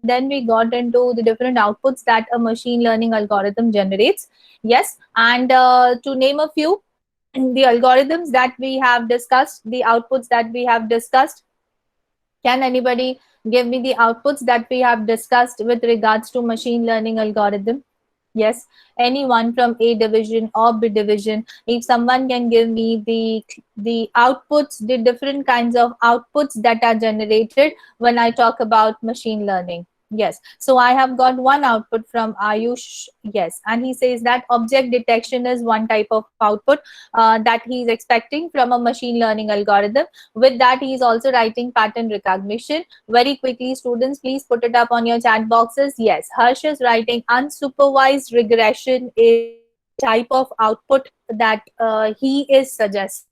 then we got into the different outputs that a machine learning algorithm generates. Yes, and to name a few, the algorithms that we have discussed, the outputs that we have discussed. Can anybody give me the outputs that we have discussed with regards to machine learning algorithm? Yes, anyone from A division or B division. If someone can give me the outputs, the different kinds of outputs that are generated when I talk about machine learning. Yes, so I have got one output from Ayush. Yes, and he says that object detection is one type of output that he is expecting from a machine learning algorithm. With that, he is also writing pattern recognition. Very quickly, students, please put it up on your chat boxes. Yes, Harsh is writing unsupervised regression is the type of output that he is suggesting.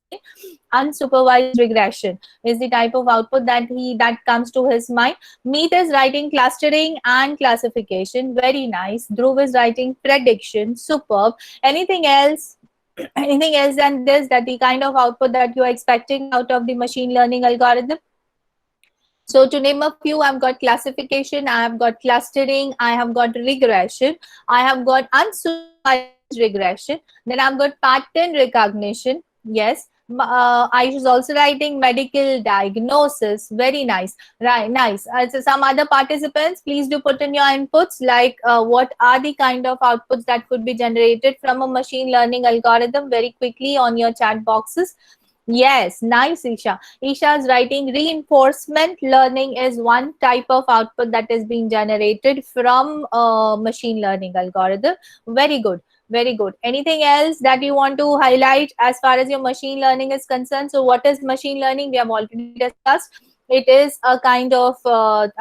Unsupervised regression is the type of output that comes to his mind. Meet is writing clustering and classification. Very nice. Dhruv is writing prediction. Superb. Anything else? Anything else than this, that the kind of output that you are expecting out of the machine learning algorithm? So to name a few, I've got classification, I have got clustering, I have got regression, I have got unsupervised regression, then I've got pattern recognition. Yes. I was also writing medical diagnosis. Very nice. Right, nice. So some other participants, please do put in your inputs, like what are the kind of outputs that could be generated from a machine learning algorithm very quickly on your chat boxes. Yes, nice, Isha. Isha is writing reinforcement learning is one type of output that is being generated from machine learning algorithm. Very good. Very good. Anything else that you want to highlight as far as your machine learning is concerned? So what is machine learning? We have already discussed. It is a kind of model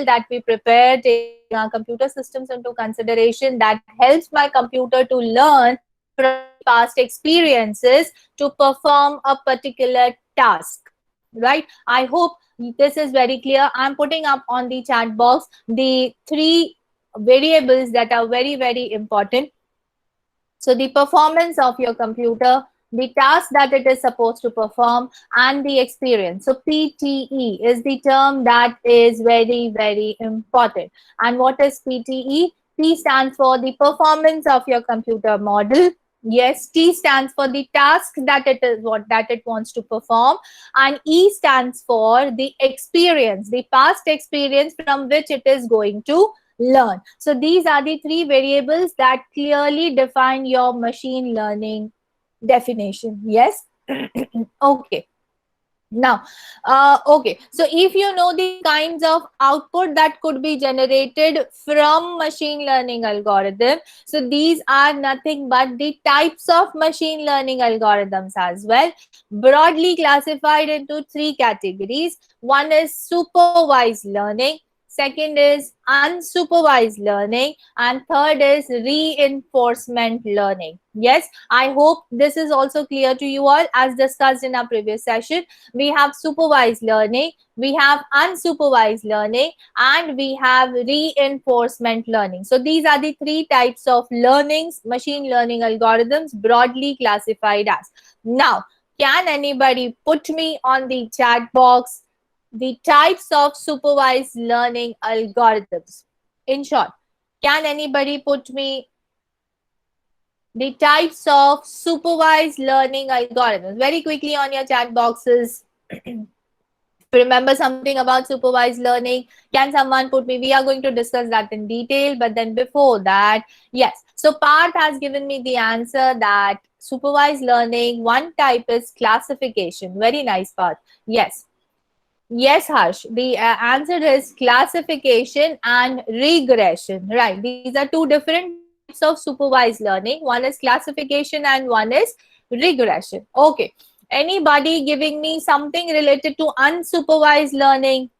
that we prepare, taking our computer systems into consideration, that helps my computer to learn from the past experiences to perform a particular task. Right? I hope this is very clear. I'm putting up on the chat box the three variables that are very, very important. So the performance of your computer, the task that it is supposed to perform, and the experience. So PTE is the term that is very, very important. And what is PTE? P stands for the performance of your computer model. Yes, T stands for the task that it wants to perform, and E stands for the experience, the past experience from which it is going to learn. So these are the three variables that clearly define your machine learning definition. Yes. Okay. Now, okay, so if you know the kinds of output that could be generated from machine learning algorithm, so these are nothing but the types of machine learning algorithms as well, broadly classified into three categories. One is supervised learning, second is unsupervised learning, and third is reinforcement learning. Yes, I hope this is also clear to you all. As discussed in our previous session, we have supervised learning, we have unsupervised learning, and we have reinforcement learning. So these are the three types of learnings, machine learning algorithms, broadly classified as. Now, can anybody put me on the chat box the types of supervised learning algorithms? In short, can anybody put me the types of supervised learning algorithms very quickly on your chat boxes? Remember something about supervised learning? Can someone put me? We are going to discuss that in detail, but then before that, yes. So Parth has given me the answer that supervised learning, one type is classification. Very nice, Parth. Yes. Yes, Harsh. The answer is classification and regression. Right. These are two different types of supervised learning. One is classification and one is regression. Okay. Anybody giving me something related to unsupervised learning?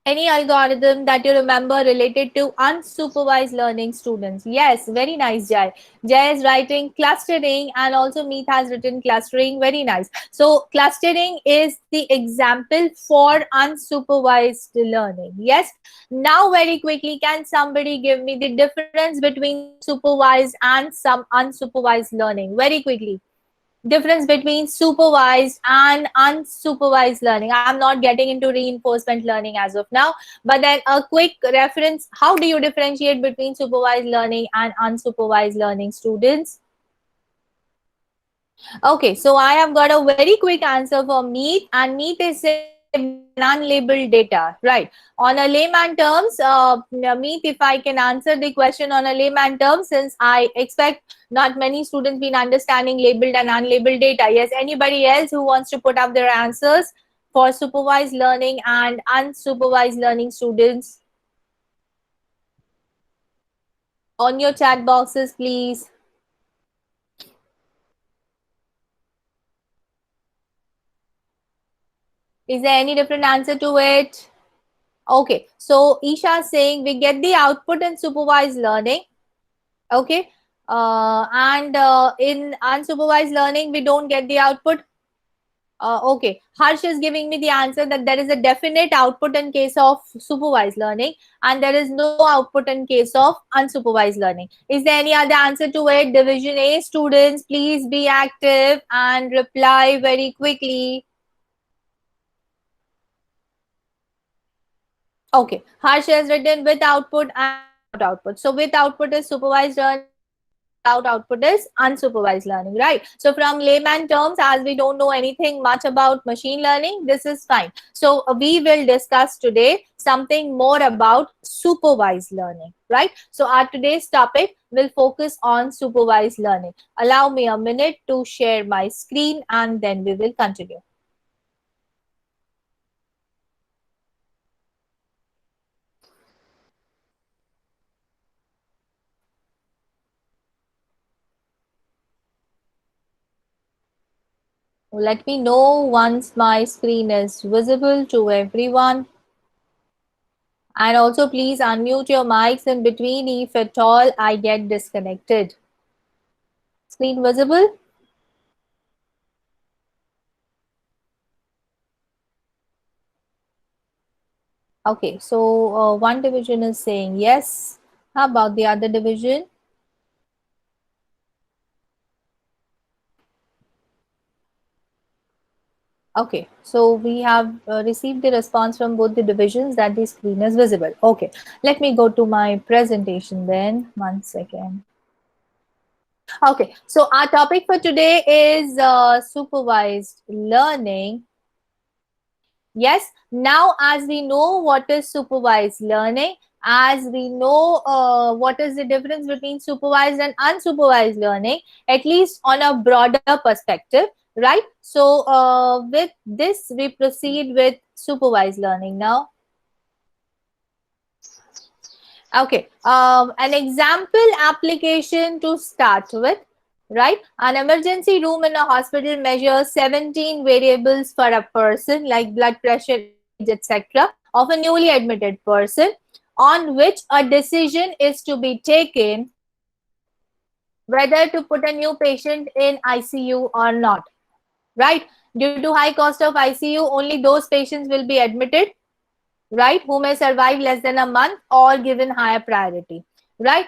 Any algorithm that you remember related to unsupervised learning, students? Yes, very nice, Jai. Jai is writing clustering, and also Meet has written clustering. Very nice. So clustering is the example for unsupervised learning. Yes. Now, very quickly, can somebody give me the difference between supervised and some unsupervised learning? Very quickly. difference between supervised and unsupervised learning. I'm not getting into reinforcement learning as of now, but then a quick reference. How do you differentiate between supervised learning and unsupervised learning, students? Okay, so I have got a very quick answer for Meet, and Meet is saying labeled and unlabeled data, right? On a layman terms, Meet, if I can answer the question on a layman terms, since I expect not many students been understanding labeled and unlabeled data. Yes, anybody else who wants to put up their answers for supervised learning and unsupervised learning, students? On your chat boxes, please. Is there any different answer to it? Okay, so Isha is saying we get the output in supervised learning. Okay, and in unsupervised learning, we don't get the output. Okay, Harsh is giving me the answer that there is a definite output in case of supervised learning, and there is no output in case of unsupervised learning. Is there any other answer to it? Division A students, please be active and reply very quickly. Okay, Harsh has written with output and without output. So with output is supervised learning and without output is unsupervised learning, right? So from layman terms, as we don't know anything much about machine learning, this is fine. So we will discuss today something more about supervised learning, right? So our today's topic will focus on supervised learning. Allow me a minute to share my screen and then we will continue. Let me know once my screen is visible to everyone. And also please unmute your mics in between if at all I get disconnected. Screen visible? Okay, so one division is saying yes. How about the other division? Okay, so we have received the response from both the divisions that the screen is visible. Okay, let me go to my presentation then. 1 second. Okay, so our topic for today is supervised learning. Yes, now as we know what is supervised learning, as we know what is the difference between supervised and unsupervised learning, at least on a broader perspective, right? So with this, we proceed with supervised learning now. Okay, an example application to start with, right? An emergency room in a hospital measures 17 variables for a person like blood pressure, age, etc. of a newly admitted person on which a decision is to be taken whether to put a new patient in ICU or not, right? Due to high cost of ICU, only those patients will be admitted, right, who may survive less than a month or given higher priority, right?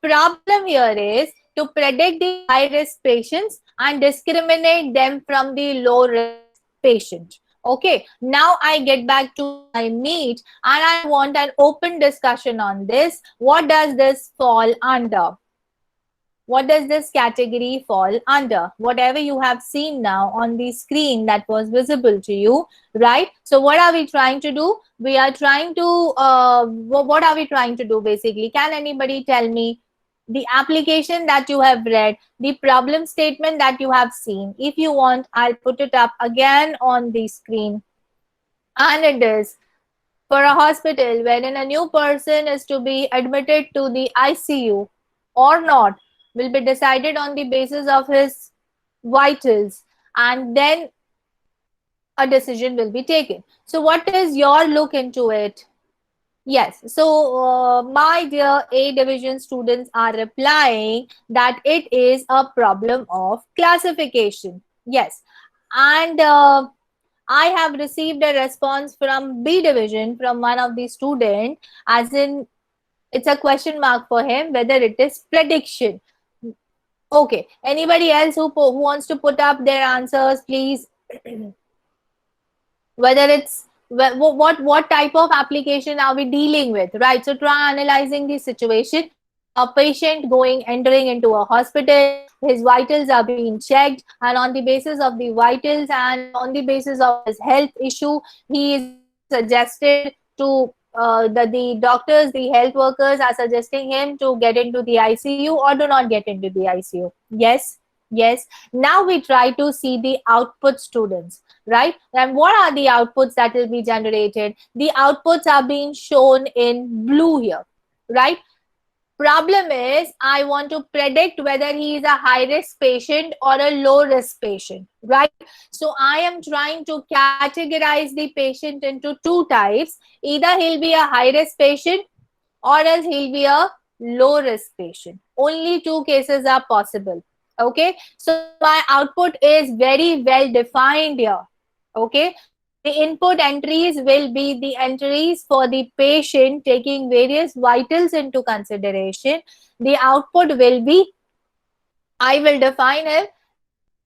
So the problem here is to predict the high risk patients and discriminate them from the low risk patient. Okay, now I get back to my meet and I want an open discussion on this. What does this fall under? What does this category fall under? Whatever you have seen now on the screen that was visible to you, right? So what are we trying to do? We are trying to, what are we trying to do basically? Can anybody tell me the application that you have read, the problem statement that you have seen? If you want, I'll put it up again on the screen. And it is for a hospital wherein a new person is to be admitted to the ICU or not will be decided on the basis of his vitals, and then a decision will be taken. So what is your look into it? Yes, so my dear A division students are replying that it is a problem of classification. Yes, and I have received a response from B division from one of the student, as in it's a question mark for him whether it is prediction. Okay, anybody else who wants to put up their answers, please? Whether it's what type of application are we dealing with, right? So try analyzing the situation. A patient entering into a hospital, his vitals are being checked, and on the basis of the vitals and on the basis of his health issue, he is being suggested to the doctors, the health workers are suggesting him to get into the ICU or do not get into the ICU. Yes, yes. Now we try to see the output, students, right? And what are the outputs that will be generated? The outputs are being shown in blue here, right? Problem is, I want to predict whether he is a high risk patient or a low risk patient, right? So I am trying to categorize the patient into two types. Either he'll be a high risk patient or else he'll be a low risk patient. Only two cases are possible. Okay, so my output is very well defined here. Okay, the input entries will be the entries for the patient taking various vitals into consideration. The output will be, I will define him,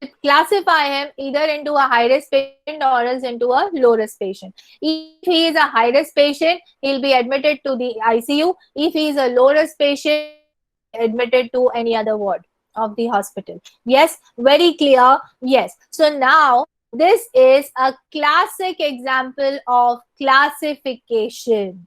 I will classify him either into a high risk patient or else into a low risk patient. If he is a high risk patient, he'll be admitted to the ICU. If he is a low risk patient, he will be admitted to any other ward of the hospital. Yes, very clear. Yes. So now this is a classic example of classification,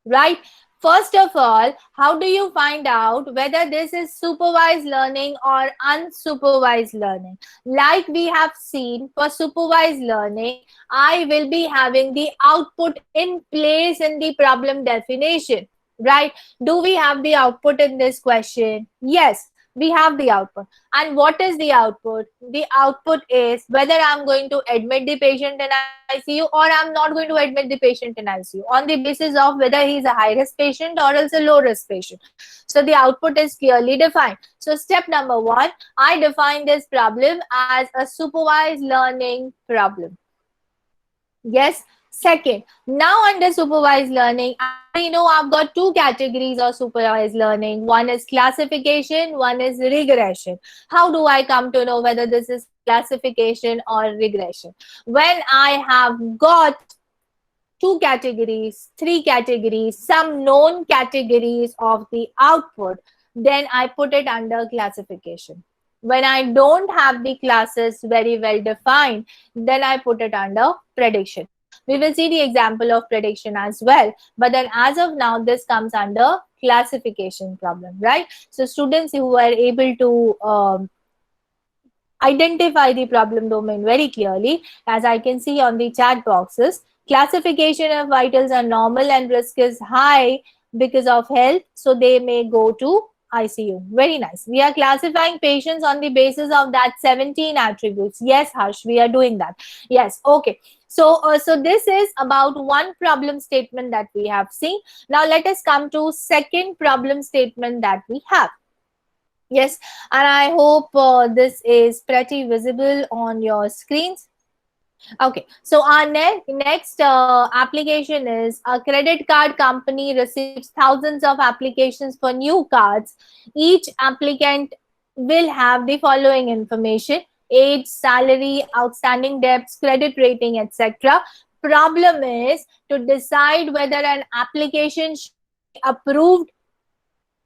right? First of all, how do you find out whether this is supervised learning or unsupervised learning? Like we have seen for supervised learning, I will be having the output in place in the problem definition, right? Do we have the output in this question? Yes, we have the output. And what is the output? The output is whether I'm going to admit the patient in ICU or I'm not going to admit the patient in ICU on the basis of whether he's a high risk patient or else a low risk patient. So the output is clearly defined. So step number one, I define this problem as a supervised learning problem. Yes. Second, now under supervised learning, as we know, I've got two categories of supervised learning. One is classification, one is regression. How do I come to know whether this is classification or regression? When I have got two categories, three categories, some known categories of the output, then I put it under classification. When I don't have the classes very well defined, then I put it under prediction. We will see the example of prediction as well. But then as of now, this comes under classification problem, right? So students who are able to identify the problem domain very clearly, as I can see on the chat boxes. Classification of vitals are normal and risk is high because of health, so they may go to ICU. Very nice. We are classifying patients on the basis of that 17 attributes. Yes, Harsh, we are doing that. Yes, okay. So this is about one problem statement that we have seen. Now let us come to second problem statement that we have. Yes, and I hope this is pretty visible on your screens. Okay, so our next application is a credit card company receives thousands of applications for new cards. Each applicant will have the following information: age, salary, outstanding debts, credit rating, etc. Problem is to decide whether an application should be approved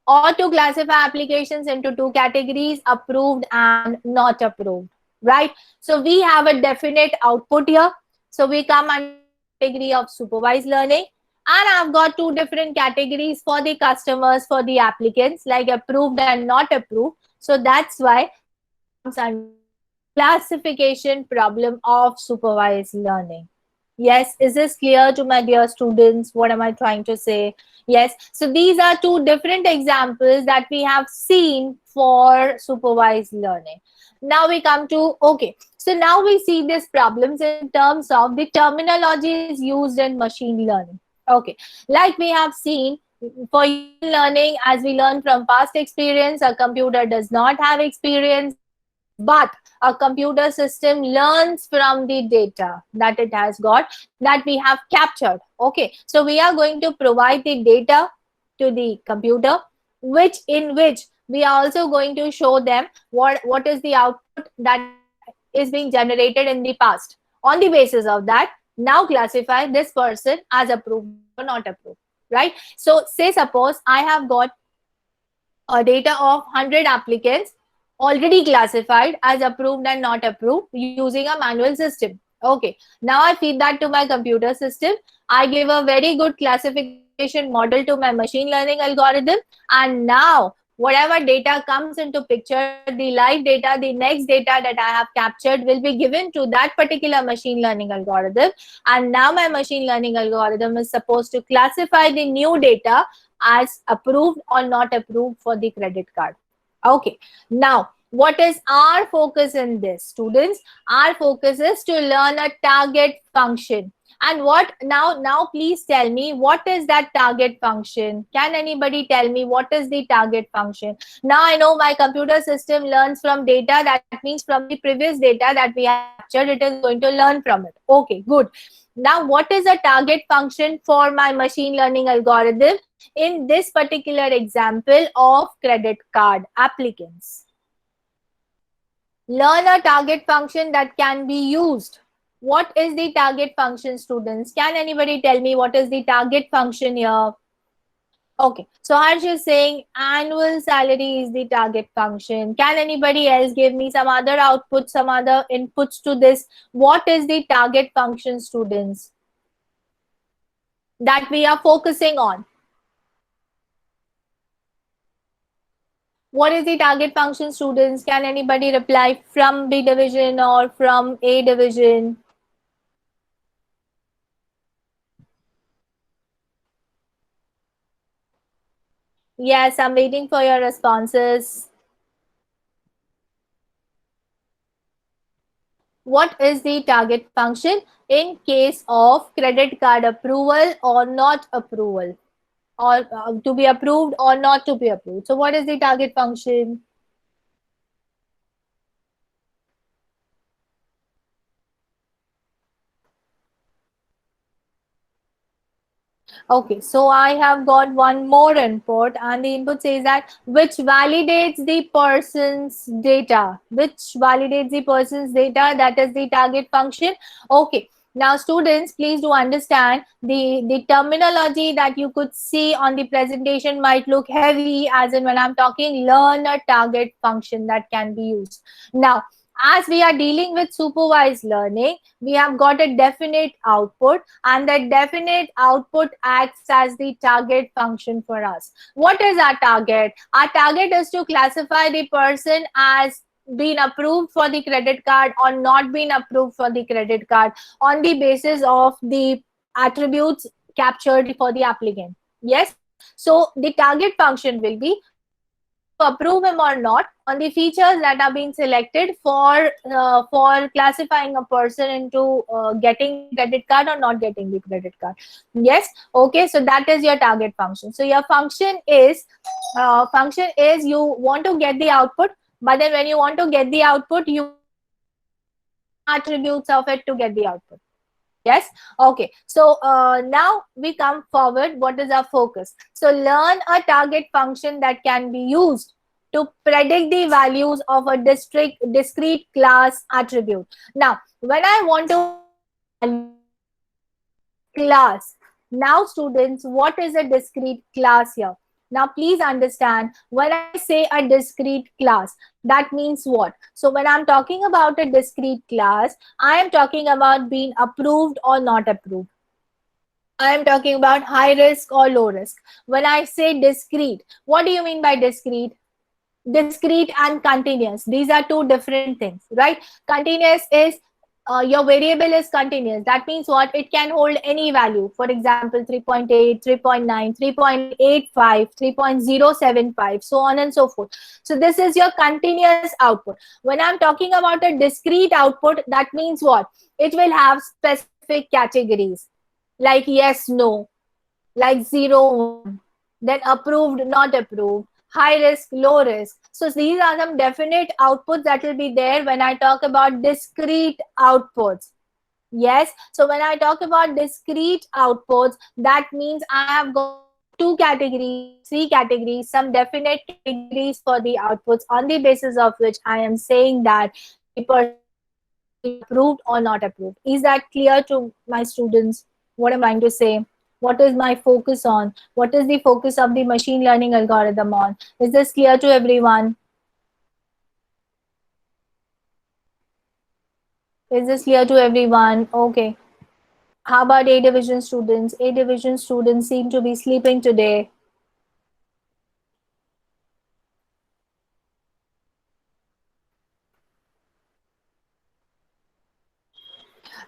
or to classify applications into two categories: approved and not approved, right? So we have a definite output here. So we come under the category of supervised learning, and I've got two different categories for the customers, for the applicants, like approved and not approved. So that's why this comes under classification problem of supervised learning. Yes, is this clear to my dear students? What am I trying to say? Yes, so these are two different examples that we have seen for supervised learning. Now we come to, okay, so now we see these problems in terms of the terminologies used in machine learning. Okay, like we have seen for human learning, as we learn from past experience, a computer does not have experience, but a computer system learns from the data that it has got, that we have captured. Okay, so we are going to provide the data to the computer, which We are also going to show them what is the output that is being generated in the past. On the basis of that, now classify this person as approved or not approved, right? So say suppose I have got a data of 100 applicants already classified as approved and not approved using a manual system. Okay, now I feed that to my computer system. I give a very good classification model to my machine learning algorithm, and now whatever data comes into picture, the live data, the next data that I have captured will be given to that particular machine learning algorithm, and now my machine learning algorithm is supposed to classify the new data as approved or not approved for the credit card. Okay, now what is our focus in this, students? Our focus is to learn a target function. And what now please tell me, what is that target function? Can anybody tell me what is the target function? Now I know my computer system learns from data, that means from the previous data that we have captured, it is going to learn from it. Okay, good. Now what is a target function for my machine learning algorithm in this particular example of credit card applicants? Learn a target function that can be used. What is the target function, students? Can anybody tell me what is the target function here? Okay, so Harsh is saying annual salary is the target function. Can anybody else give me some other outputs, some other inputs to this? What is the target function, students, that we are focusing on? What is the target function, students? Can anybody reply from B division or from A division? Yes, I'm waiting for your responses. What is the target function in case of credit card approval or not approval, or to be approved or not to be approved? So what is the target function? Okay, so I have got one more input, and the input says that which validates the person's data. Which validates the person's data, that is the target function. Okay, now students, please do understand the terminology that you could see on the presentation might look heavy, as in when I'm talking learn a target function that can be used. Now, as we are dealing with supervised learning, we have got a definite output, and that definite output acts as the target function for us. What is our target? Our target is to classify the person as been approved for the credit card or not been approved for the credit card on the basis of the attributes captured for the applicant. Yes, so the target function will be, we are going to approve him or not on the features that are being selected for classifying a person into getting the credit card or not getting the credit card. Yes, okay, so that is your target function. So your function is you want to get the output, but then when you want to get the output, you want to capture some attributes of it to get the output. Yes, okay. So now we come forward. What is our focus? So learn a target function that can be used to predict the values of a discrete class attribute. Now, when I want to predict the value of a discrete class, now students, what is a discrete class here? Now, please understand, when I say a discrete class, that means what? So when I'm talking about a discrete class, I am talking about being approved or not approved. I am talking about high risk or low risk. When I say discrete, what do you mean by discrete? Discrete and continuous, these are two different things, right? Continuous is your variable is continuous. That means what? It can hold any value. For example, 3.8, 3.9, 3.85, 3.075, so on and so forth. So this is your continuous output. When I'm talking about a discrete output, that means what? It will have specific categories like yes, no, like 0, 1, then approved, not approved, high risk, low risk. So these are some definite outputs that will be there when I talk about discrete outputs. Yes, so when I talk about discrete outputs, that means I have got two categories, three categories, some definite categories for the outputs on the basis of which I am saying that the person will be approved or not approved. Is that clear to my students? What I'm trying to say? What is my focus on? What is the focus of the machine learning algorithm on? Is this clear to everyone? Is this clear to everyone? Okay. How about A division students? A division students seem to be sleeping today.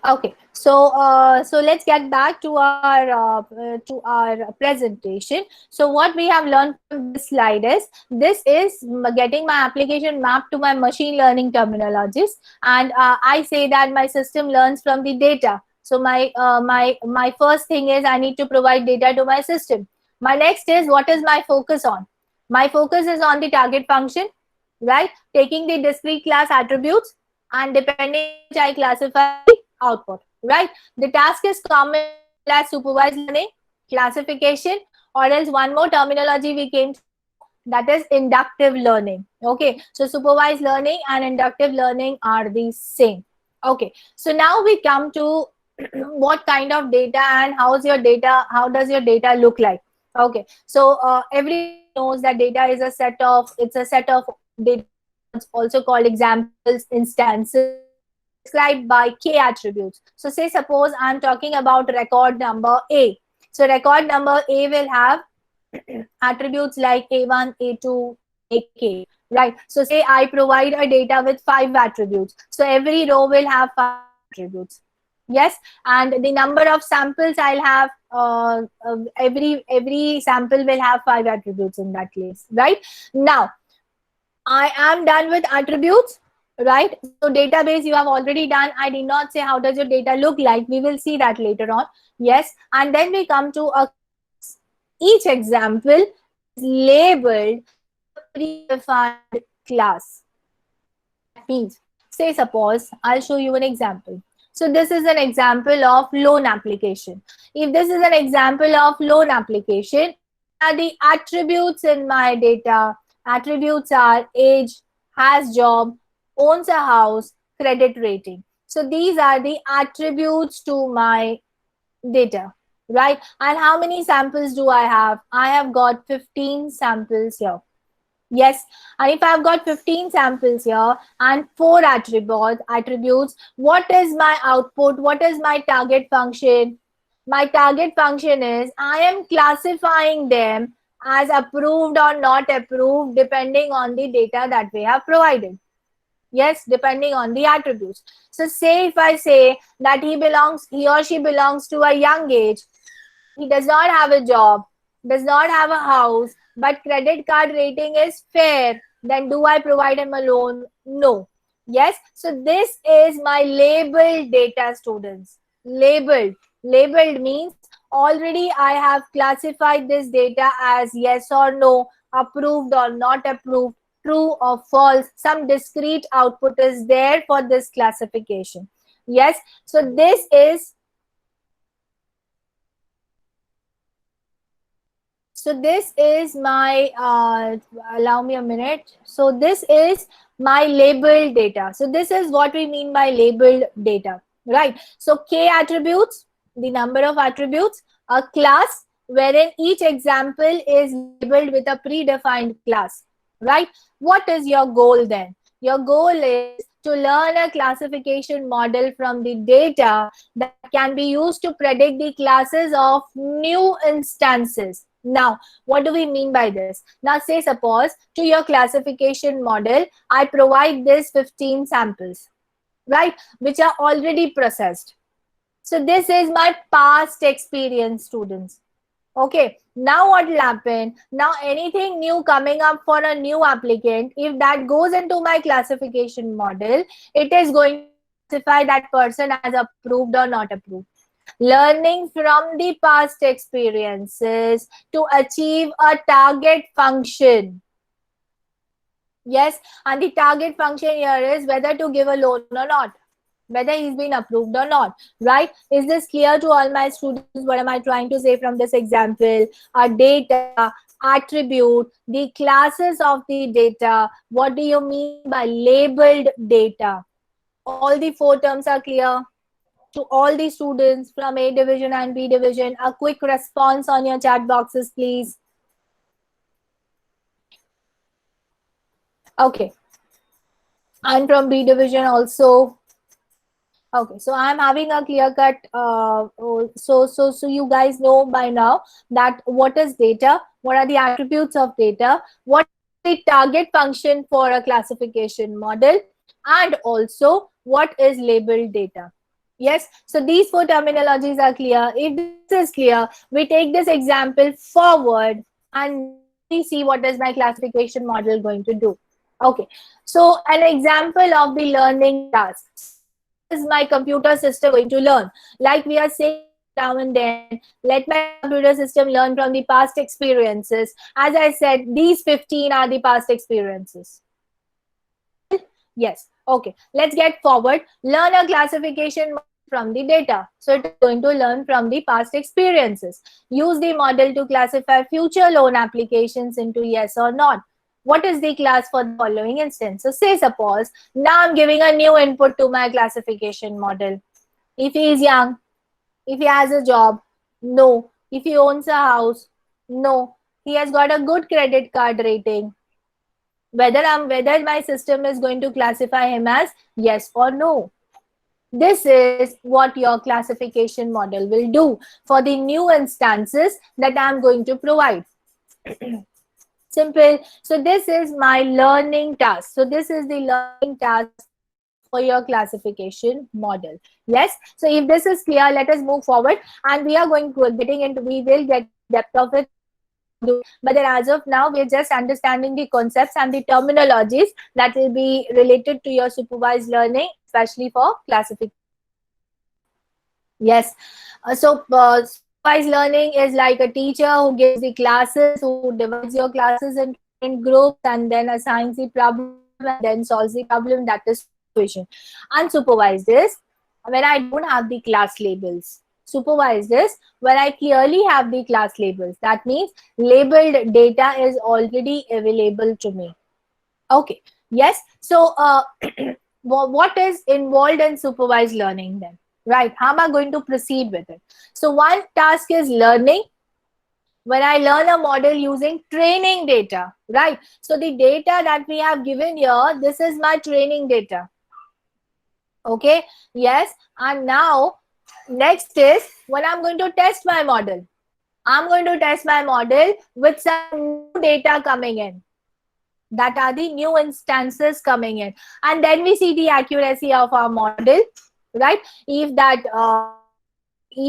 Okay, so let's get back to our presentation. So what we have learned from this slide is getting my application mapped to my machine learning terminologies, and I say that my system learns from the data. So my first thing is I need to provide data to my system. My next is what is my focus on? My focus is on the target function, right? Taking the discrete class attributes, and depending on which I classify output, right? The task is common as supervised learning, classification, or else one more terminology we came to know, that is inductive learning. Okay, so supervised learning and inductive learning are the same. Okay, so now we come to what kind of data and how's your data, how does your data look like? Okay, so everybody knows that data is it's a set of data points, also called examples, instances, described by k attributes. So say suppose I'm talking about record number A. So record number A will have attributes like A1, A2, AK, right? So say I provide a data with 5 attributes. So every row will have 5 attributes. Yes, and the number of samples I'll have, every sample will have 5 attributes in that case, right? Now, I am done with attributes, right? So database you have already done. I did not say how does your data look like. We will see that later on. Yes, and then we come to a class. Each example is labeled with a predefined class. That means, say suppose I'll show you an example. So this is an example of loan application. If this is an example of loan application, what are the attributes in my data? Attributes are age, has job, owns a house, credit rating. So these are the attributes to my data, right? And how many samples do I have? I have got 15 samples here. Yes, and if I've got 15 samples here and 4 attributes, what is my output? What is my target function? My target function is I am classifying them as approved or not approved depending on the data that we have provided. Yes, depending on the attributes. So say if I say that he or she belongs to a young age, he does not have a job, does not have a house, but credit card rating is fair, then do I provide him a loan? No. Yes, so this is my labeled data, students. Labeled. Labeled means already I have classified this data as yes or no, approved or not approved, true or false. Some discrete output is there for this classification. Yes, so this is my, allow me a minute. So this is my labeled data. So this is what we mean by labeled data, right? So K attributes, the number of attributes, a class wherein each example is labeled with a predefined class, right? What is your goal then? Your goal is to learn a classification model from the data that can be used to predict the classes of new instances. Now, what do we mean by this? Now, say suppose to your classification model, I provide this 15 samples, right, which are already processed. So this is my past experience, students. Okay, now what will happen? Now anything new coming up for a new applicant, if that goes into my classification model, it is going to classify that person as approved or not approved. Learning from the past experiences to achieve a target function. Yes, and the target function here is whether to give a loan or not. whether he's been approved or not, right? Is this clear to all my students? What am I trying to say from this example? Our data, attribute, the classes of the data. What do you mean by labeled data? All the four terms are clear to all the students from A division and B division. A quick response on your chat boxes, please. Okay. And from B division also. Okay, so I'm having a clear cut. So you guys know by now that what is data, what are the attributes of data, what is the target function for a classification model, and also what is labeled data. Yes, so these four terminologies are clear. If this is clear, we take this example forward and now we see what is my classification model going to do. Okay, so an example of the learning task. So how is my computer system going to learn? Like we are saying now and then, let my computer system learn from the past experiences. As I said, these 15 are the past experiences. Yes. Okay. Let's get forward. Learn a classification model from the data. So it is going to learn from the past experiences. Use the model to classify future loan applications into yes or not. What is the class for the following instance? So say suppose now I'm giving a new input to my classification model. If he is young, if he has a job, no. If he owns a house, no. He has got a good credit card rating. Whether my system is going to classify him as yes or no. This is what your classification model will do for the new instances that I'm going to provide. Simple. So this is my learning task. So this is the learning task for your classification model. Yes. So if this is clear, let us move forward, and we are going to we will get depth of it. But then as of now, we're just understanding the concepts and the terminologies that will be related to your supervised learning, especially for classification. Yes. Supervised learning is like a teacher who gives the classes, who divides your classes into different groups and then assigns the problem and then solves the problem. That is supervision. Unsupervised is when I don't have the class labels. Supervised is when I clearly have the class labels. That means labeled data is already available to me. Okay. Yes. So what is involved in supervised learning then? Right. How am I going to proceed with it? So one task is learning. When I learn a model using training data, right? So the data that we have given here, this is my training data. Okay. Yes. And now next is when I'm going to test my model. I'm going to test my model with some new data coming in. That are the new instances coming in, and then we see the accuracy of our model, right? If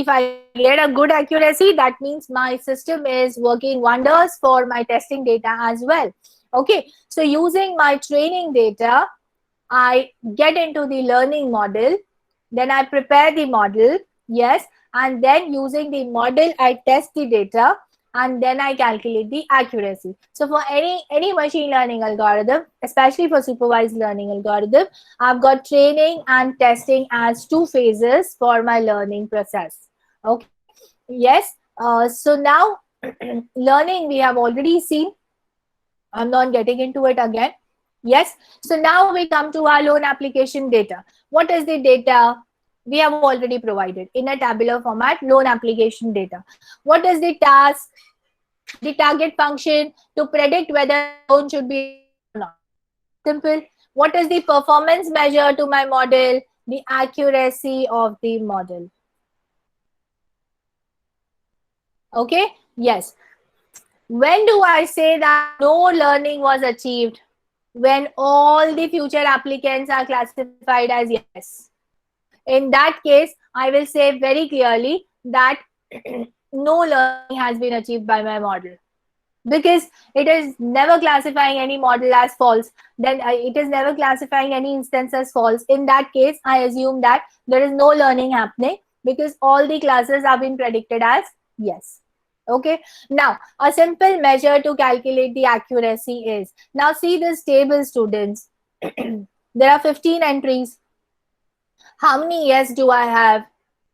I get a good accuracy, that means my system is working wonders for my testing data as well. Okay, so using my training data, I get into the learning model, then I prepare the model, yes, and then using the model I test the data, and then I calculate the accuracy. So for any machine learning algorithm, especially for supervised learning algorithm, I've got training and testing as two phases for my learning process. Okay. Yes. So now learning we have already seen. I'm not getting into it again. Yes. So now we come to our loan application data. What is the data? We have already provided in a tabular format, loan application data. What is the task? The target function to predict whether loan should be or not. Simple. What is the performance measure to my model? The accuracy of the model. Okay. Yes. When do I say that no learning was achieved? When all the future applicants are classified as yes. In that case, I will say very clearly that no learning has been achieved by my model, because it is never classifying any model as false. Then it is never classifying any instance as false. In that case, I assume that there is no learning happening because all the classes have been predicted as yes. Okay. Now, a simple measure to calculate the accuracy is, now see this table, students. There are 15 entries. How many yes do I have?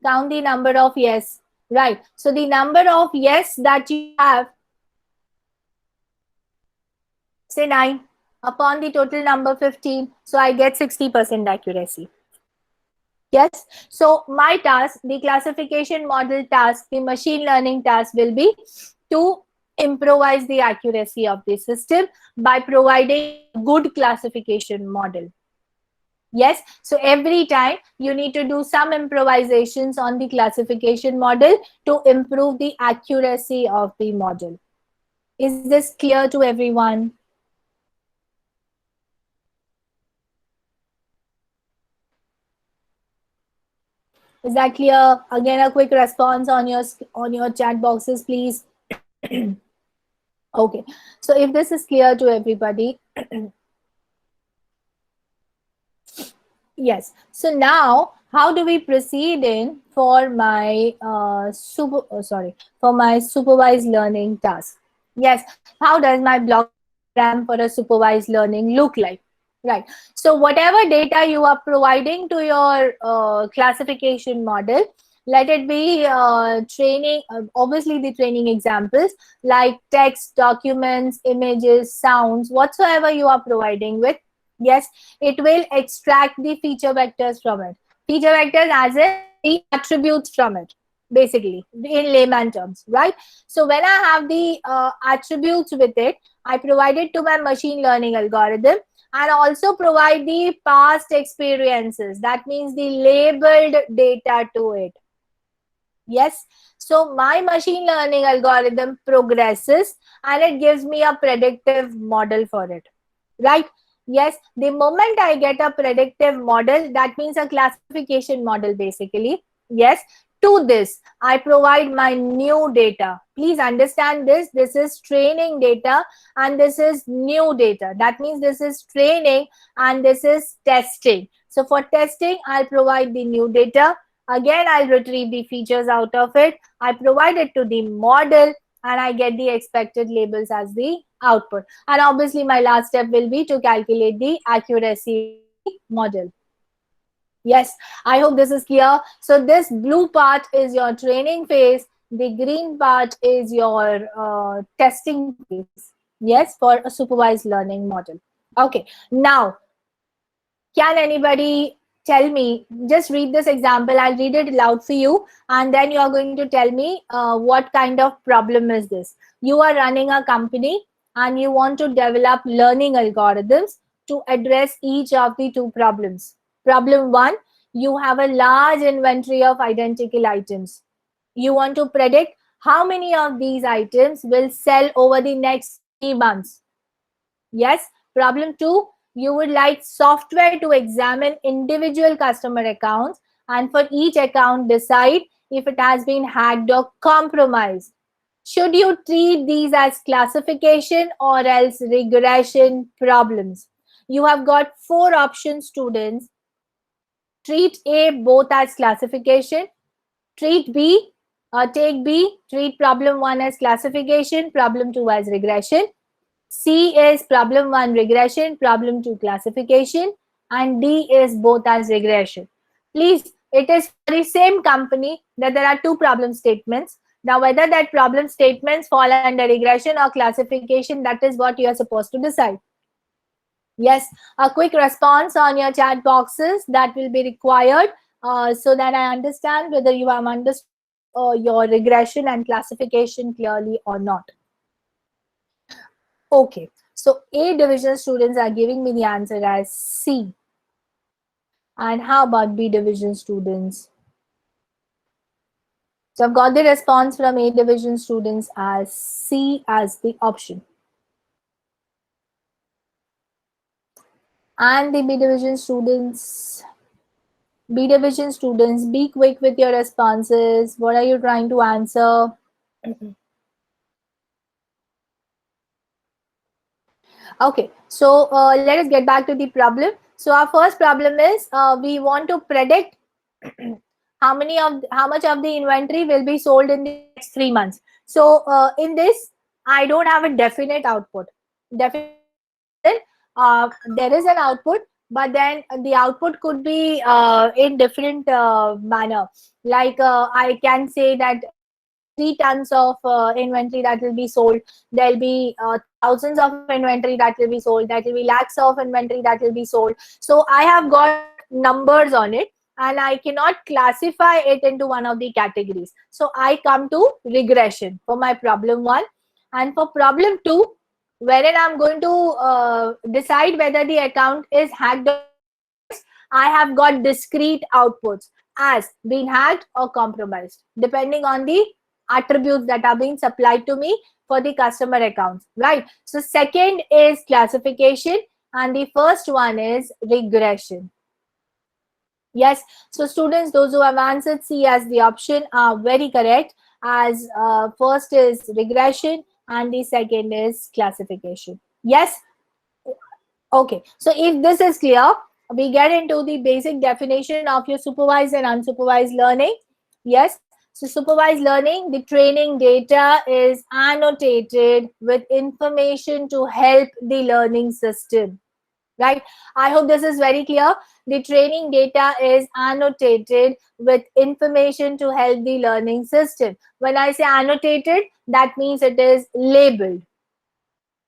Count the number of yes. Right. So the number of yes that you have, say 9, upon the total number 15. So I get 60% accuracy. Yes. So my task, the classification model task, the machine learning task will be to improvise the accuracy of the system by providing a good classification model. Yes, so every time you need to do some improvisations on the classification model to improve the accuracy of the model. Is this clear to everyone? Is that clear? Again, a quick response on your chat boxes, please. Okay, so if this is clear to everybody, yes. So now, how do we proceed in for my for my supervised learning task? Yes. How does my block diagram for a supervised learning look like? Right. So whatever data you are providing to your classification model, let it be training, obviously the training examples like text, documents, images, sounds, whatsoever you are providing with. Yes, it will extract the feature vectors from it. Feature vectors as in the attributes from it, basically, in layman terms, right? So when I have the attributes with it, I provide it to my machine learning algorithm and also provide the past experiences. That means the labeled data to it. Yes. So my machine learning algorithm progresses and it gives me a predictive model for it. Right? Yes. The moment I get a predictive model, that means a classification model basically. Yes. To this, I provide my new data. Please understand this. This is training data and this is new data. That means this is training and this is testing. So for testing, I'll provide the new data. Again, I'll retrieve the features out of it. I provide it to the model and I get the expected labels as the output. And obviously, my last step will be to calculate the accuracy of the model. Yes, I hope this is clear. So this blue part is your training phase. The green part is your testing phase. Yes, for a supervised learning model. Okay, now can anybody tell me, just read this example, I'll read it aloud for you, and then you are going to tell me what kind of problem is this. You are running a company and you want to develop learning algorithms to address each of the two problems. Problem one, you have a large inventory of identical items. You want to predict how many of these items will sell over the next 3 months. Yes. Problem two, you would like software to examine individual customer accounts and for each account decide if it has been hacked or compromised. Should you treat these as classification or else regression problems? You have got four options, students. Treat A both as classification, treat B, take B, treat problem one as classification, problem two as regression. C is problem one regression, problem two classification, and D is both as regression. Please, it is for the same company that there are two problem statements. Now, whether that problem statements fall under regression or classification, that is what you are supposed to decide. Yes, a quick response on your chat boxes that will be required so that I understand whether you have understood your regression and classification clearly or not. Okay, so A division students are giving me the answer as C. And how about B division students? So I've got the response from A division students as C as the option. And the B division students, be quick with your responses. What are you trying to answer? Okay, so let us get back to the problem. So our first problem is we want to predict how much of the inventory will be sold in the next 3 months. So in this, I don't have a definite output. Definite output as in there is an output, but then the output could be in different manner. Like I can say that there'll be 3 tons of inventory that will be sold. There'll be thousands of inventory that will be sold. That will be lakhs of inventory that will be sold. So I have got numbers on it, and I cannot classify it into one of the categories. So I come to regression for my problem 1. And for problem 2, wherein I'm going to decide whether the account is hacked or compromised, I have got discrete outputs as being hacked or compromised, depending on the attributes that are being supplied to me for the customer accounts, right? So second is classification, and the first one is regression. Yes, so students, those who have answered C as the option are very correct, as first is regression and the second is classification. Yes, okay. So if this is clear, we get into the basic definition of your supervised and unsupervised learning. Yes, so supervised learning, the training data is annotated with information to help the learning system, right? I hope this is very clear. The training data is annotated with information to help the learning system. When I say annotated, that means it is labeled,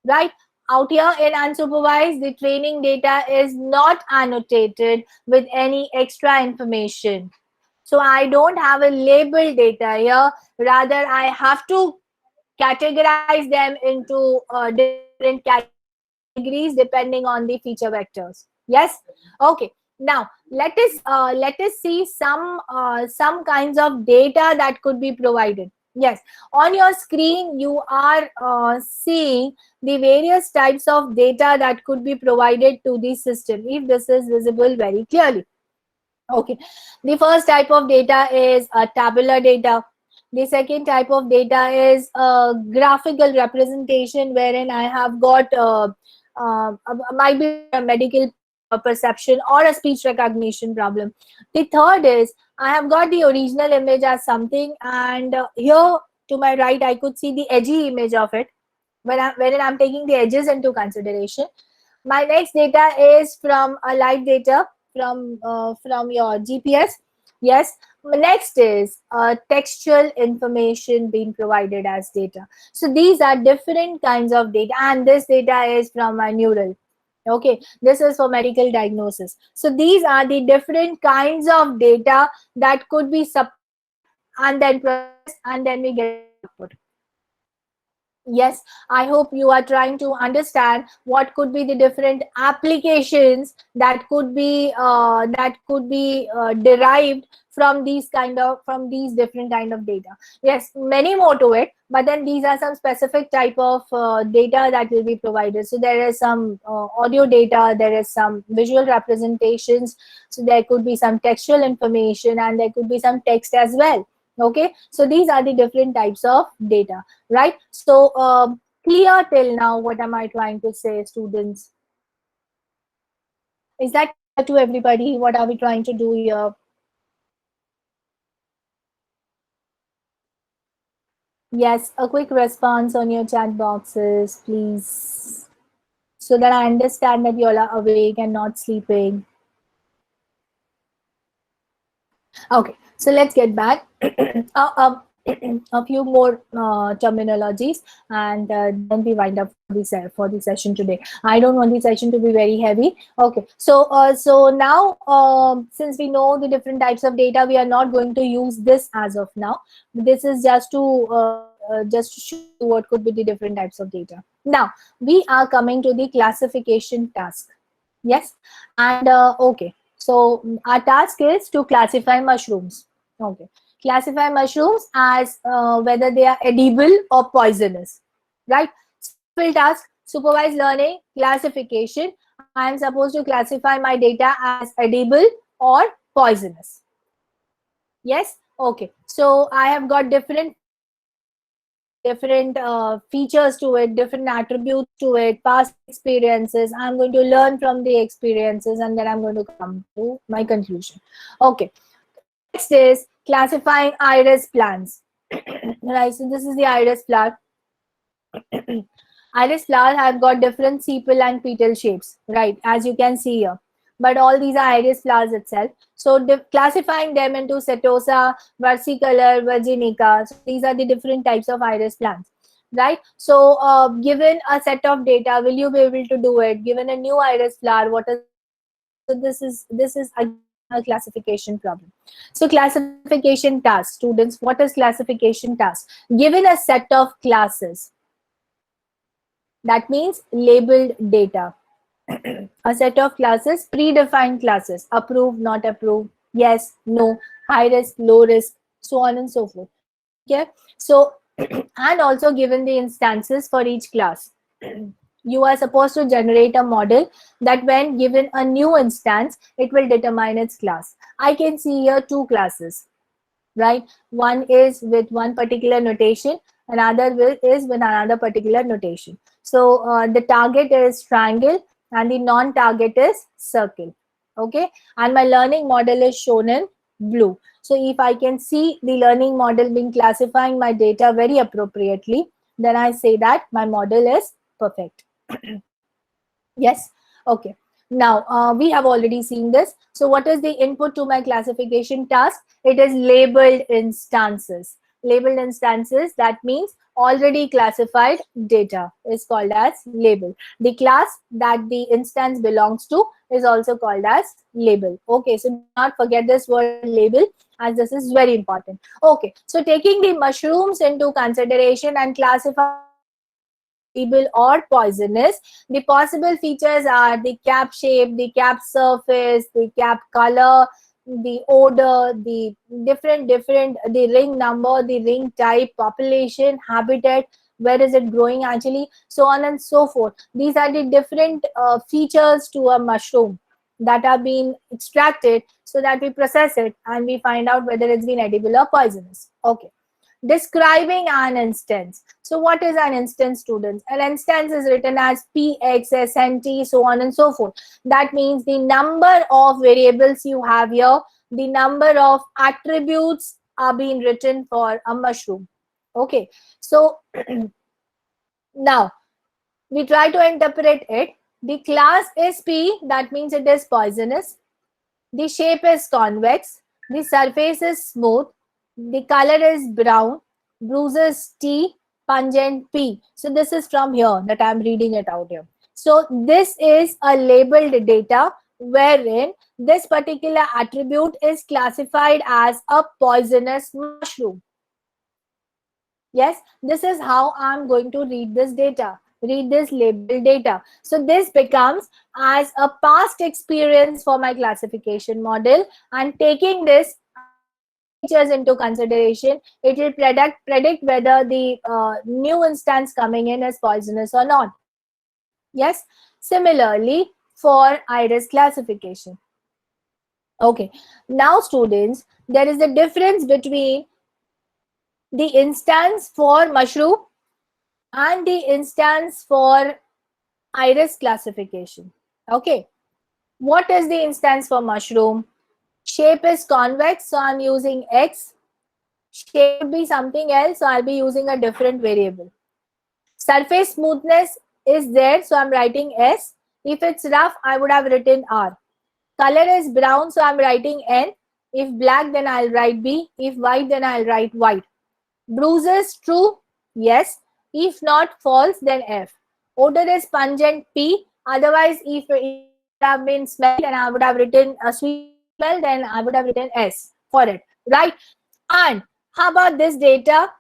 right? Out here in unsupervised, the training data is not annotated with any extra information. So I don't have a labeled data here. Rather, I have to categorize them into different categories depending on the feature vectors. Yes. Okay. Now let us see some kinds of data that could be provided. Yes. On your screen, you are seeing the various types of data that could be provided to the system. If this is visible very clearly. Okay. The first type of data is tabular data. The second type of data is graphical representation, wherein I have got might be a medical perception or a speech recognition problem. The third is I have got the original image as something, and here to my right I could see the edgy image of it wherein I'm taking the edges into consideration. My next data is from a live data from your GPS. Yes. Next is textual information being provided as data. So these are different kinds of data, and this data is from my neural. Okay, this is for medical diagnosis. So these are the different kinds of data that could be supplied and then processed, and then we get the output. Yes, I hope you are trying to understand what could be the different applications that could be derived from these different kind of data. Yes, many more to it, but then these are some specific type of data that will be provided. So there is some audio data, there is some visual representations, so there could be some textual information, and there could be some text as well. Okay, so these are the different types of data, right? So clear till now, what am I trying to say, students? Is that clear to everybody? What are we trying to do here? Yes, a quick response on your chat boxes, please, so that I understand that you all are awake and not sleeping. Okay, so let's get back. A few more terminologies, and then we wind up for the session today. I don't want the session to be very heavy. Okay, so now since we know the different types of data, we are not going to use this as of now. This is just to show you what could be the different types of data. Now we are coming to the classification task. Yes, and okay. So our task is to classify mushrooms. Okay, classify mushrooms as whether they are edible or poisonous, right? Simple task, supervised learning, classification. I am supposed to classify my data as edible or poisonous. Yes, okay. So I have got different features to it, different attributes to it, past experiences. I'm going to learn from the experiences, and then I'm going to come to my conclusion. Okay. Next is classifying iris plants. Right, so this is the iris plant. Iris flower have got different sepal and petal shapes, right, as you can see here. but all these are iris flowers itself. So classifying them into setosa, versicolor, virginica. So these are the different types of iris plants, right? So given a set of data, will you be able to do it? Given a new iris flower, what is the class? So this is again a classification problem. So classification task, students, what is classification task? Given a set of classes, that means labeled data. A set of classes, predefined classes, approve, not approve, yes, no, high risk, low risk, so on and so forth. Okay, so and also given the instances for each class. You are supposed to generate a model that when given a new instance, it will determine its class. I can see here two classes, right? One is with one particular notation, another is with another particular notation. So the target is triangle and the non-target is circle. Okay, and my learning model is shown in blue. So if I can see the learning model being classifying my data very appropriately, then I say that my model is perfect. Yes. Okay. Now, we have already seen this. So what is the input to my classification task? It is labeled instances. Labeled instances, that means already classified data is called as label. The class that the instance belongs to is also called as label. Okay, so do not forget this word label, as this is very important. Okay, so taking the mushrooms into consideration and classifying them as edible or poisonous, the possible features are the cap shape, the cap surface, the cap color, the odor, the different, the ring number, the ring type, population, habitat, where is it growing actually, so on and so forth. These are the different features to a mushroom that are being extracted, so that we process it and we find out whether it's been edible or poisonous. Okay. Describing an instance. So what is an instance, students? An instance is written as px, snt, so on and so forth. That means the number of variables you have here, the number of attributes are being written for a mushroom. Okay, so now we try to interpret it. The class is P, that means it is poisonous. The shape is convex. The surface is smooth. The color is brown. Bruises T, pungent P. So this is from here that I am reading it out here. So this is a labeled data wherein this particular attribute is classified as a poisonous mushroom. Yes, this is how I'm going to read this data, read this label data. So this becomes as a past experience for my classification model, and taking this and these features into consideration, it will predict whether the new instance coming in is poisonous or not. Yes, similarly for iris classification. Okay, now students, there is a difference between the instance for mushroom and the instance for iris classification. Okay, what is the instance for mushroom? Shape is convex, so I'm using X. Shape could be something else, so I'll be using a different variable. Surface smoothness is there, so I'm writing S. If it's rough, I would have written R. Color is brown, so I'm writing N. If black, then I'll write B. If white, then I'll write white. Bruises, true, yes. If not, false, then F. Odor is pungent, P. Otherwise, if it would have been smell, then I would have written a sweet smell, then I would have written S for it, right? And how about this data?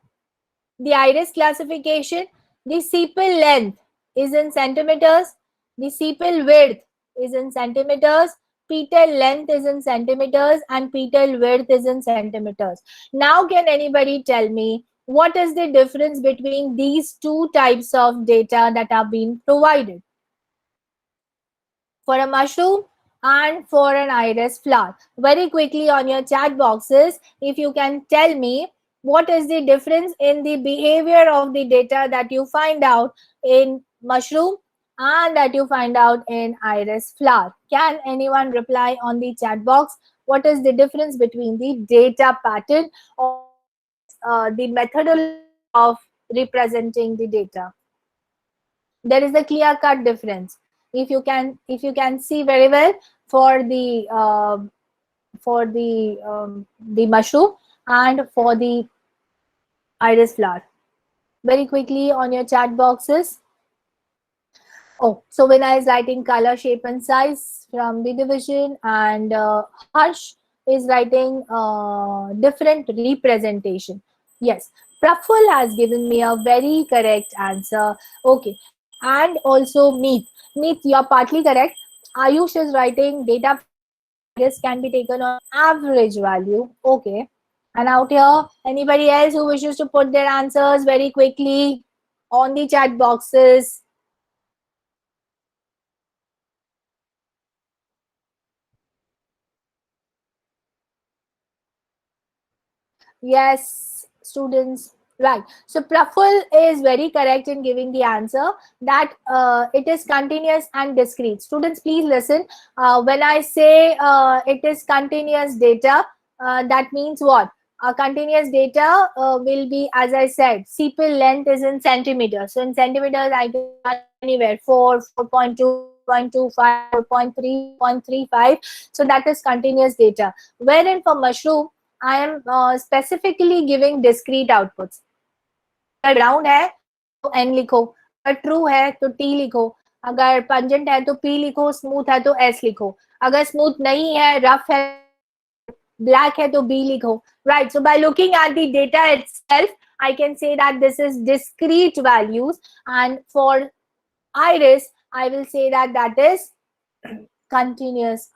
The iris classification, the sepal length is in centimeters, the sepal width is in centimeters, petal length is in centimeters, and petal width is in centimeters. Now, can anybody tell me what is the difference between these two types of data that are being provided for a mushroom and for an iris flower? Very quickly on your chat boxes, if you can tell me what is the difference in the behavior of the data that you find out in mushroom and that you find out in iris flower. Can anyone reply on the chat box? What is the difference between the data pattern, or else the methodology of representing the data? There is a clear cut difference. If you can see very well, for the mushroom and for the iris flower. Very quickly on your chat boxes. Oh, so Vinay is writing color, shape, and size from the division, and Harsh is writing different representation. Yes, Praful has given me a very correct answer. Okay, and also Meet. Meet, you're partly correct. Ayush is writing data from iris can be taken on average value. Okay, and out here, anybody else who wishes to put their answers very quickly on the chat boxes? Yes, students. Right. So Praful is very correct in giving the answer that it is continuous and discrete. Students, please listen. When I say it is continuous data, that means what? Continuous data will be, as I said, sepal length is in centimeters. So in centimeters, I can run anywhere 4, 4.2, 4.25, 4.3, 4.35. So that is continuous data. Wherein for mushroom, I am specifically giving discrete outputs. अगर brown है तो N लिखो, अगर true है तो T लिखो, अगर pungent है तो पी लिखो, स्मूथ है तो एस लिखो, अगर स्मूथ नहीं है, रफ है, ब्लैक है तो बी लिखो. Right, so by looking at the data itself, I can say that this is discrete values, and for iris I will say that that is continuous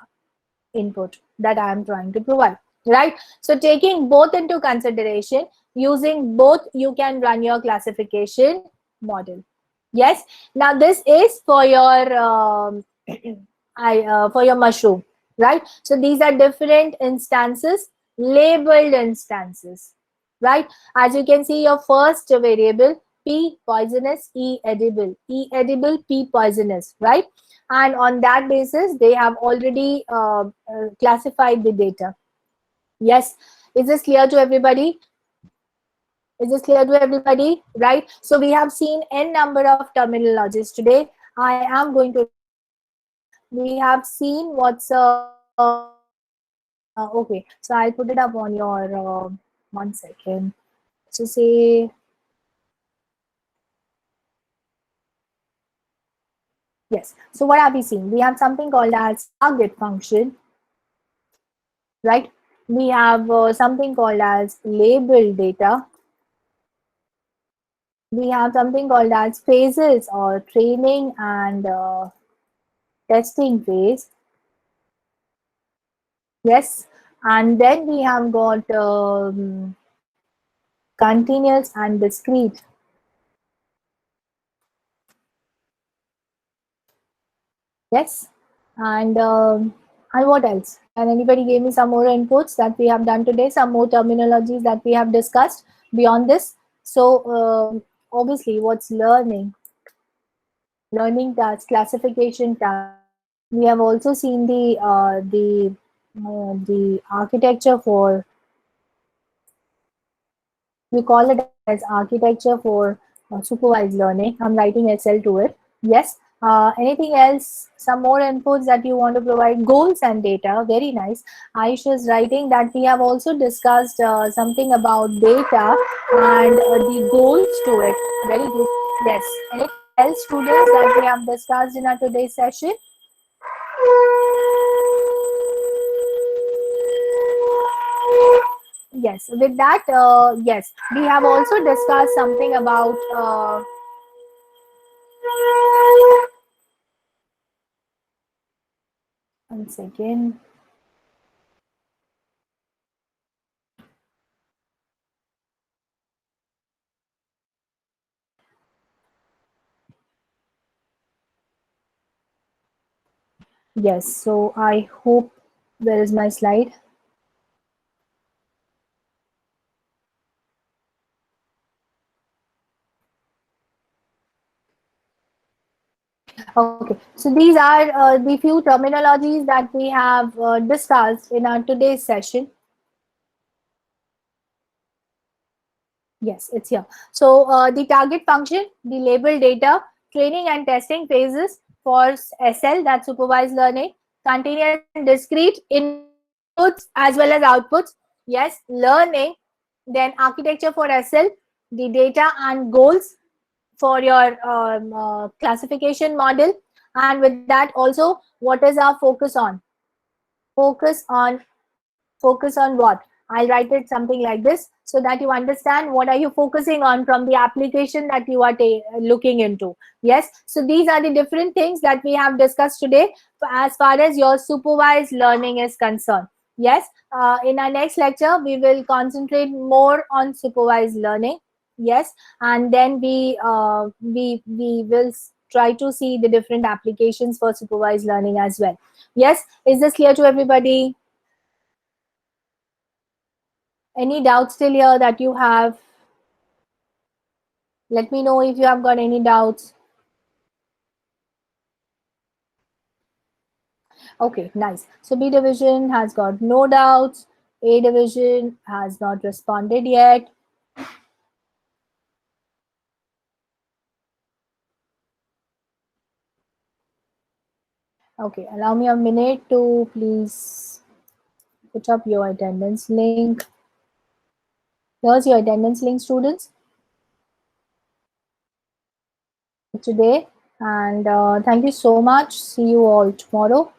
input that I am trying to provide, right? So taking both into consideration, using both, you can run your classification model. Yes. Now this is for your for your mushroom, right? So these are different instances, labeled instances, right? As you can see, your first variable P poisonous, E edible, P poisonous, right? And on that basis they have already classified the data. Yes, is this clear to everybody? Is this clear to everybody? Right, so we have seen n number of terminologies today. I am going to we have seen what's okay, so I'll put it up on your 1 second. So say yes, so what have we seen? We have something called as target function, right? We have something called as label data. We have something called as phases or training and testing phase. Yes, and then we have got continuous and discrete. Yes, and what else? And anybody gave me some more inputs that we have done today, some more terminologies that we have discussed beyond this. So obviously, what's learning? Learning task, classification task. We have also seen the architecture for, we call it as architecture for supervised learning. I'm writing SL to it. Yes. Anything else? Some more inputs that you want to provide? Goals and data. Very nice. Aisha is writing that we have also discussed something about data and the goals to it. Very good. Yes. Anything else, students, that we have discussed in our today's session? Yes, with that, yes, we have also discussed something about 1 second. Yes, so I hope, where is my slide? Okay, so these are the few terminologies that we have discussed in our today's session. Yes, it's here. So the target function, the label data, training and testing phases for SL, that's supervised learning, continuous and discrete inputs as well as outputs. Yes, learning, then architecture for SL, the data and goals for your classification model, and with that also what is our focus on. Focus on, focus on what? I'll write it something like this so that you understand what are you focusing on from the application that you are looking into. Yes, so these are the different things that we have discussed today as far as your supervised learning is concerned. Yes, in our next lecture we will concentrate more on supervised learning. Yes, and then we will try to see the different applications for supervised learning as well. Yes, is this clear to everybody? Any doubts till here that you have? Let me know if you have got any doubts. Okay, nice. So B division has got no doubts. A division has not responded yet. Okay, allow me a minute to please put up your attendance link. Here's your attendance link, students, today. And thank you so much. See you all tomorrow.